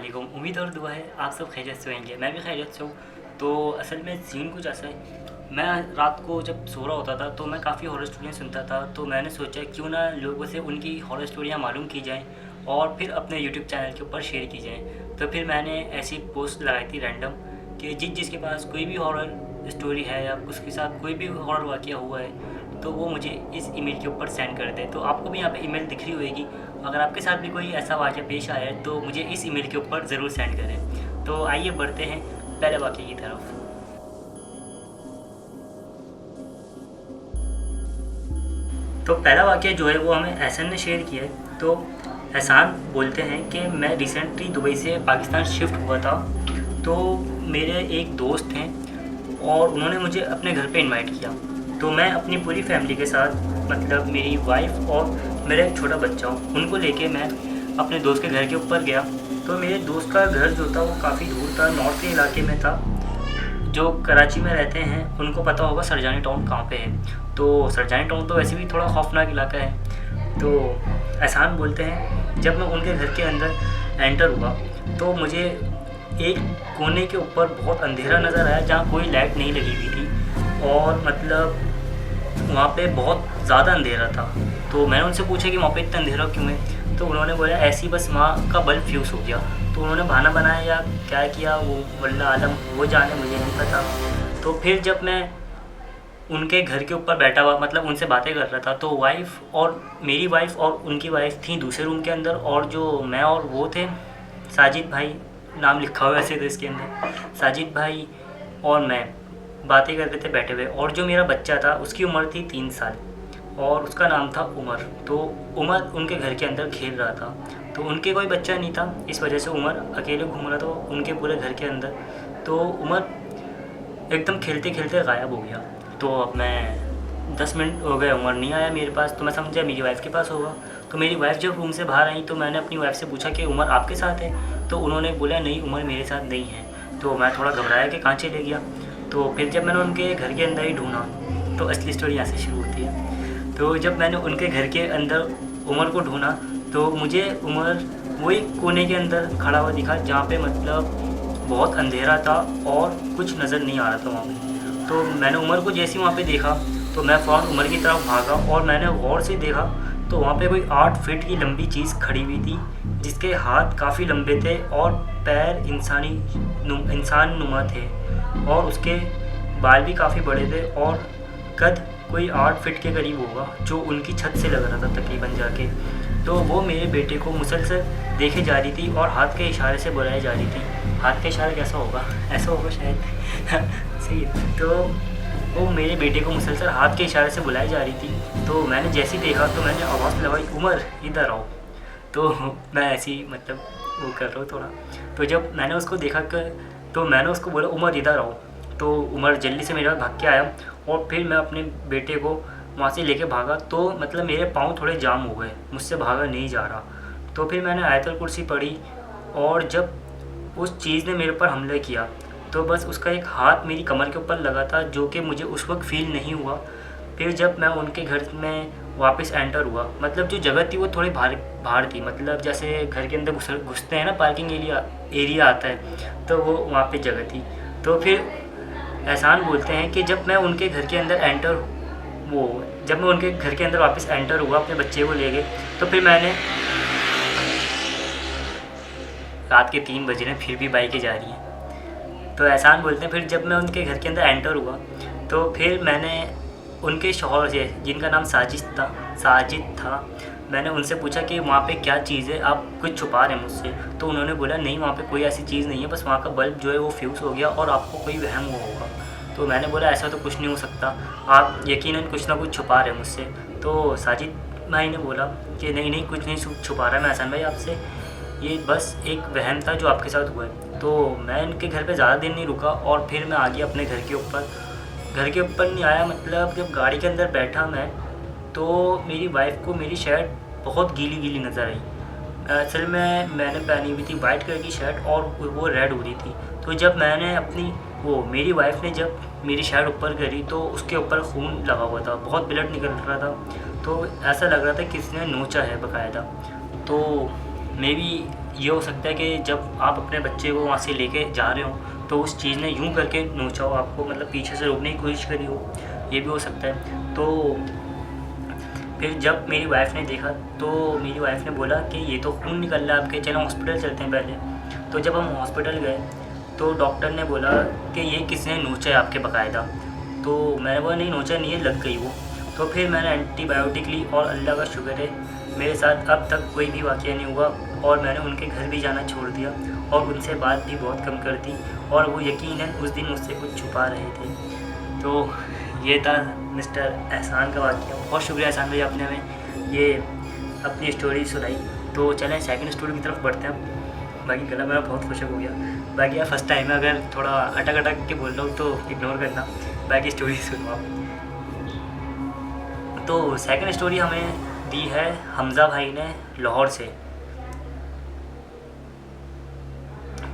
वालेकुम। उम्मीद और दुआ है आप सब खैरियत से होंगे, मैं भी खैरियत से हूँ। तो असल में सीन कुछ ऐसा है, मैं रात को जब सो रहा होता था तो मैं काफ़ी हॉरर स्टोरियाँ सुनता था। तो मैंने सोचा क्यों ना लोगों से उनकी हॉरर स्टोरियाँ मालूम की जाएँ और फिर अपने यूट्यूब चैनल के ऊपर शेयर की जाएँ। तो फिर मैंने ऐसी पोस्ट लगाई थी रैंडम कि जिसके पास कोई भी हॉरर स्टोरी है या उसके साथ कोई भी हॉरर वाक़या हुआ है तो वो मुझे इस ईमेल के ऊपर सेंड कर दे। तो आपको भी यहाँ पे ईमेल दिख रही होगी। अगर आपके साथ भी कोई ऐसा वाक़या पेश आया है तो मुझे इस ईमेल के ऊपर ज़रूर सेंड करें। तो आइए बढ़ते हैं पहले वाक़ये की तरफ। तो पहला वाक़या जो है वो हमें एहसान ने शेयर किया है। तो एहसान बोलते हैं कि मैं रिसेंटली दुबई से पाकिस्तान शिफ्ट हुआ था। तो मेरे एक दोस्त हैं और उन्होंने मुझे अपने घर पे इनवाइट किया। तो मैं अपनी पूरी फैमिली के साथ, मतलब मेरी वाइफ और मेरा एक छोटा बच्चा हूँ, उनको लेके मैं अपने दोस्त के घर के ऊपर गया। तो मेरे दोस्त का घर जो था वो काफ़ी दूर था, नॉर्थ के इलाके में था। जो कराची में रहते हैं उनको पता होगा सरजानी टाउन कहाँ पे है। तो सरजानी टाउन तो वैसे भी थोड़ा खौफनाक इलाका है। तो एहसान बोलते हैं जब मैं उनके घर के अंदर एंटर हुआ तो मुझे एक कोने के ऊपर बहुत अंधेरा नज़र आया जहाँ कोई लाइट नहीं लगी हुई थी और मतलब वहाँ पे बहुत ज़्यादा अंधेरा था। तो मैंने उनसे पूछा कि वहाँ पे इतना अंधेरा क्यों है। तो उन्होंने बोला ऐसे ही बस वहाँ का बल्ब फ्यूज़ हो गया। तो उन्होंने बहाना बनाया या क्या किया वो वल्लाह आलम, वो जाने, मुझे नहीं पता। तो फिर जब मैं उनके घर के ऊपर बैठा हुआ, मतलब उनसे बातें कर रहा था, तो वाइफ़ और मेरी वाइफ़ और उनकी वाइफ़ थी दूसरे रूम के अंदर और जो मैं और वो थे, साजिद भाई नाम लिखा हुआ वैसे तो इसके अंदर, साजिद भाई और मैं बातें कर रहे थे बैठे हुए। और जो मेरा बच्चा था उसकी उम्र थी 3 साल और उसका नाम था उमर। तो उमर उनके घर के अंदर खेल रहा था। तो उनके कोई बच्चा नहीं था, इस वजह से उमर अकेले घूम रहा था उनके पूरे घर के अंदर। तो उमर एकदम खेलते खेलते गायब हो गया। तो अब मैं 10 मिनट हो गए, उमर नहीं आया मेरे पास। तो मैं समझा मेरी वाइफ़ के पास होगा। तो मेरी वाइफ़ जब रूम से बाहर आई तो मैंने अपनी वाइफ़ से पूछा कि उमर आपके साथ है। तो उन्होंने बोला नहीं, उमर मेरे साथ नहीं है। तो मैं थोड़ा घबराया कि कहाँ चले गया। तो फिर जब मैंने उनके घर के अंदर ही ढूंढा तो असली स्टोरी यहाँ से शुरू होती है। तो जब मैंने उनके घर के अंदर उमर को ढूंढा तो मुझे उमर वही कोने के अंदर खड़ा हुआ दिखा जहाँ पे मतलब बहुत अंधेरा था और कुछ नज़र नहीं आ रहा था वहाँ पे। तो मैंने उमर को जैसे ही वहाँ पे देखा तो मैं फ़ौरन उमर की तरफ भागा और मैंने गौर से देखा तो वहाँ पे कोई 8 फीट की लंबी चीज़ खड़ी हुई थी जिसके हाथ काफ़ी लंबे थे और पैर इंसान नुमा थे और उसके बाल भी काफ़ी बड़े थे और कद कोई 8 फीट के करीब होगा जो उनकी छत से लग रहा था तकरीबन जाके। तो वो मेरे बेटे को मुसलसल देखे जा रही थी और हाथ के इशारे से बुलाई जा रही थी। हाथ का इशारा कैसा होगा, ऐसा होगा शायद सही है। तो वो मेरे बेटे को मुसलसल हाथ के इशारे से बुलाई जा रही थी। तो मैंने जैसे ही देखा तो मैंने आवाज़ लगाई, उमर इधर आओ। तो मैं ऐसे ही मतलब वो कर रहा हूँ थोड़ा। तो जब मैंने उसको देखा तो मैंने उसको बोला उमर इधर आओ। तो उमर जल्दी से मेरे पास भाग के आया और फिर मैं अपने बेटे को वहाँ से लेके भागा। तो मतलब मेरे पाँव थोड़े जाम हो गए, मुझसे भागा नहीं जा रहा। तो फिर मैंने आयतुल कुर्सी पढ़ी और जब उस चीज़ ने मेरे ऊपर हमला किया तो बस उसका एक हाथ मेरी कमर के ऊपर लगा था जो कि मुझे उस वक्त फ़ील नहीं हुआ। फिर जब मैं उनके घर में वापस एंटर हुआ, मतलब जो जगह थी वो थोड़ी बाहर थी, मतलब जैसे घर के अंदर घुसते हैं ना, पार्किंग एरिया आता है, तो वो वहाँ पे जगह थी। तो फिर एहसान बोलते हैं कि जब मैं उनके घर के अंदर वापस एंटर हुआ अपने बच्चे को ले गए। तो फिर मैंने रात के 3 बज रहे हैं फिर भी बाइकें जा रही हैं। तो एहसान बोलते हैं फिर जब मैं उनके घर के अंदर एंटर हुआ तो फिर मैंने उनके शौहर से, जिनका नाम साजिद था, मैंने उनसे पूछा कि वहाँ पे क्या चीज़ है, आप कुछ छुपा रहे हैं मुझसे। तो उन्होंने बोला नहीं, वहाँ पे कोई ऐसी चीज़ नहीं है, बस वहाँ का बल्ब जो है वो फ्यूज़ हो गया और आपको कोई वहम हुआ होगा। तो मैंने बोला ऐसा तो कुछ नहीं हो सकता, आप यकीनन कुछ ना कुछ छुपा रहे हैं मुझसे। तो साजिद भाई ने बोला कि नहीं कुछ नहीं छुपा रहा मैं एहसान भाई आपसे, ये बस एक वहम था जो आपके साथ हुआ है। तो मैं इनके घर पे ज़्यादा दिन नहीं रुका और फिर मैं आ गया अपने घर के ऊपर नहीं आया, मतलब जब गाड़ी के अंदर बैठा मैं तो मेरी वाइफ़ को मेरी शर्ट बहुत गीली नज़र आई। असल में मैंने पहनी हुई थी वाइट कलर की शर्ट और वो रेड हो रही थी। तो जब मैंने मेरी वाइफ़ ने जब मेरी शर्ट ऊपर करी तो उसके ऊपर खून लगा हुआ था, बहुत ब्लड निकल रहा था। तो ऐसा लग रहा था किसने नोचा है बकायदा। तो मे बी ये हो सकता है कि जब आप अपने बच्चे को वहाँ से लेके जा रहे हो तो उस चीज़ ने यूँ करके नोचा हो आपको, मतलब पीछे से रोकने की कोशिश करी हो, ये भी हो सकता है। तो फिर जब मेरी वाइफ़ ने देखा तो मेरी वाइफ़ ने बोला कि ये तो खून निकल रहा है आपके, चलो हॉस्पिटल चलते हैं पहले। तो जब हम हॉस्पिटल गए तो डॉक्टर ने बोला कि ये किसने नोचा है आपके बाकायदा। तो मैंने बोला नहीं नोचा नहीं है, लग गई वो। तो फिर मैंने एंटीबायोटिक ली और अल्लाह का शुक्र है मेरे साथ अब तक कोई भी वाक़या नहीं हुआ, और मैंने उनके घर भी जाना छोड़ दिया और उनसे बात भी बहुत कम कर दी, और वो यकीनन उस दिन मुझसे कुछ छुपा रहे थे। तो ये था मिस्टर एहसान का वाक़या। बहुत शुक्रिया एहसान भाई, आपने हमें ये अपनी स्टोरी सुनाई। तो चलें सेकंड स्टोरी की तरफ बढ़ते हैं। बाकी गला मेरा बहुत खुशक हो गया। बाकी यार फर्स्ट टाइम है, अगर थोड़ा अटक के बोल रहा हूँ तो इग्नोर करना, बाकी स्टोरी सुनो आप। तो सेकंड स्टोरी हमें दी है हमज़ा भाई ने लाहौर से।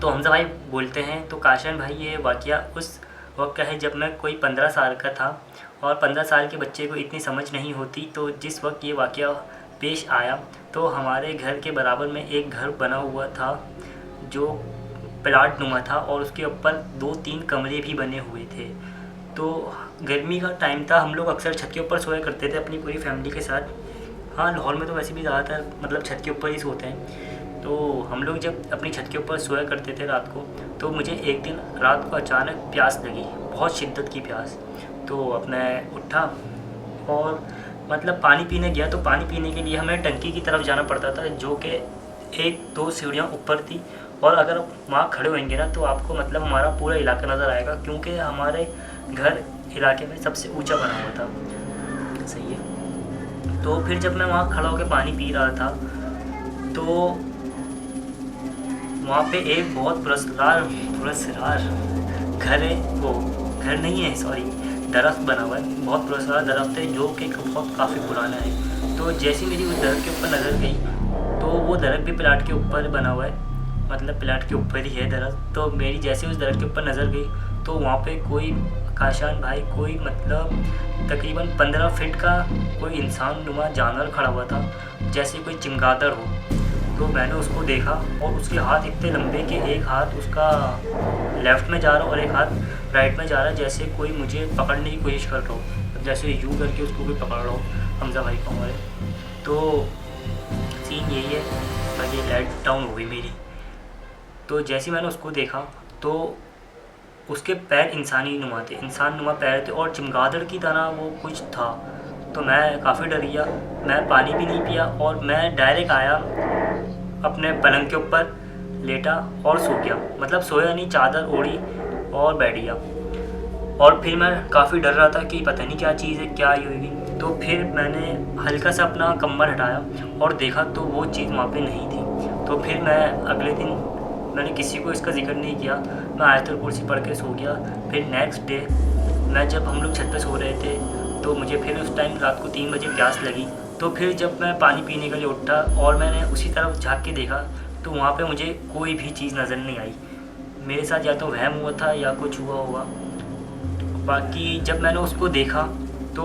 तो हमज़ा भाई बोलते हैं, तो काशन भाई ये वाक़या उस वक्त का है जब मैं कोई 15 साल का था, और 15 साल के बच्चे को इतनी समझ नहीं होती। तो जिस वक्त ये वाक़या पेश आया तो हमारे घर के बराबर में एक घर बना हुआ था जो प्लाट नुमा था, और उसके ऊपर 2-3 कमरे भी बने हुए थे। तो गर्मी का टाइम था, हम लोग अक्सर छत के ऊपर सोया करते थे अपनी पूरी फैमिली के साथ। हाँ, लाहौर में तो वैसे भी ज़्यादातर मतलब छत के ऊपर ही सोते हैं। तो हम लोग जब अपनी छत के ऊपर सोया करते थे रात को, तो मुझे एक दिन रात को अचानक प्यास लगी, बहुत शिद्दत की प्यास। तो अब मैं उठा और मतलब पानी पीने गया। तो पानी पीने के लिए हमें टंकी की तरफ जाना पड़ता था, जो कि 1-2 सीढ़ियाँ ऊपर थी, और अगर आप वहाँ खड़े होंगे ना तो आपको मतलब हमारा पूरा इलाका नज़र आएगा, क्योंकि हमारे घर इलाके में सबसे ऊंचा बना हुआ था। सही है। तो फिर जब मैं वहाँ खड़ा होकर पानी पी रहा था तो वहाँ पे एक बहुत पुरस्कार घर है, वो घर नहीं है सॉरी, दरख्त बना हुआ है, बहुत पुरस्कार दरख्त है जो कि बहुत काफ़ी पुराना है। तो जैसे मेरी उस दरख्त के ऊपर नज़र गई तो वो दरख्त भी प्लाट के ऊपर बना हुआ है, मतलब प्लाट के ऊपर ही है दरख्त। तो मेरी जैसे उस दरख्त के ऊपर नज़र गई तो वहाँ पे कोई काशान भाई कोई मतलब तकरीबन 15 फीट का कोई इंसान नुमा जानवर खड़ा हुआ था, जैसे कोई चमगादड़ हो। तो मैंने उसको देखा और उसके हाथ इतने लंबे कि एक हाथ उसका लेफ़्ट में जा रहा और एक हाथ राइट में जा रहा है, जैसे कोई मुझे पकड़ने की कोशिश कर रहा हो, जैसे यूँ करके उसको कोई पकड़ रहा हो हमज़ा भाई को हमारे। तो सीन यही है। बाकी लाइट डाउन हो गई मेरी। तो जैसे मैंने उसको देखा तो उसके पैर इंसानी नुमा थे, इंसान नुमा पैर थे, और चमगादड़ की तरह वो कुछ था। तो मैं काफ़ी डर गया, मैं पानी भी नहीं पिया और मैं डायरेक्ट आया अपने पलंग के ऊपर लेटा और सो गया, मतलब सोया नहीं, चादर ओढ़ी और बैठ गया। और फिर मैं काफ़ी डर रहा था कि पता नहीं क्या चीज़ है, क्या होगी। तो फिर मैंने हल्का सा अपना कंबल हटाया और देखा तो वो चीज़ वहाँ पे नहीं थी। तो फिर मैं अगले दिन मैंने किसी को इसका जिक्र नहीं किया, मैं आयतुल कुर्सी पढ़ के सो गया। फिर नेक्स्ट डे मैं जब हम लोग छत पे सो रहे थे तो मुझे फिर उस टाइम रात को 3 बजे प्यास लगी। तो फिर जब मैं पानी पीने के लिए उठा और मैंने उसी तरफ झाँक के देखा तो वहाँ पे मुझे कोई भी चीज़ नज़र नहीं आई। मेरे साथ या तो वहम हुआ था या कुछ हुआ होगा। बाकी जब मैंने उसको देखा तो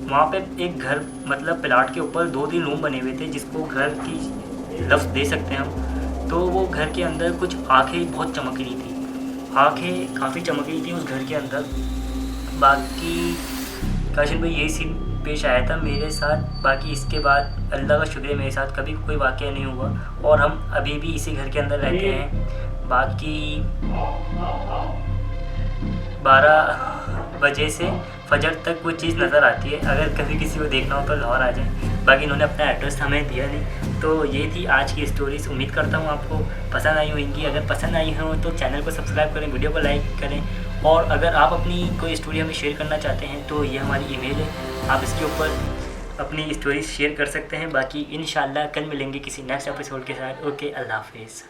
वहाँ पे एक घर, मतलब प्लाट के ऊपर 2-3 रूम बने हुए थे जिसको घर की लफ्ज़ दे सकते हैं हम। तो वो घर के अंदर कुछ आँखें बहुत चमक रही थी, आँखें काफ़ी चमक रही थी उस घर के अंदर। बाकी काशिन भाई यही सीन पेश आया था मेरे साथ। बाकी इसके बाद अल्लाह का शुक्र है मेरे साथ कभी कोई वाक़या नहीं हुआ और हम अभी भी इसी घर के अंदर रहते हैं। बाकी 12 बजे से फजर तक कोई चीज़ नज़र आती है, अगर कभी किसी को देखना हो तो लाहौर आ जाए। बाकी इन्होंने अपना एड्रेस हमें दिया नहीं। तो ये थी आज की स्टोरीज़। उम्मीद करता हूँ आपको पसंद आई होंगी। अगर पसंद आई हो तो चैनल को सब्सक्राइब करें, वीडियो को लाइक करें, और अगर आप अपनी कोई स्टोरी हमें शेयर करना चाहते हैं तो ये हमारी ईमेल है, आप इसके ऊपर अपनी स्टोरीज शेयर कर सकते हैं। बाकी इंशाल्लाह कल मिलेंगे किसी नेक्स्ट एपिसोड के साथ। ओके, अल्लाह हाफिज़।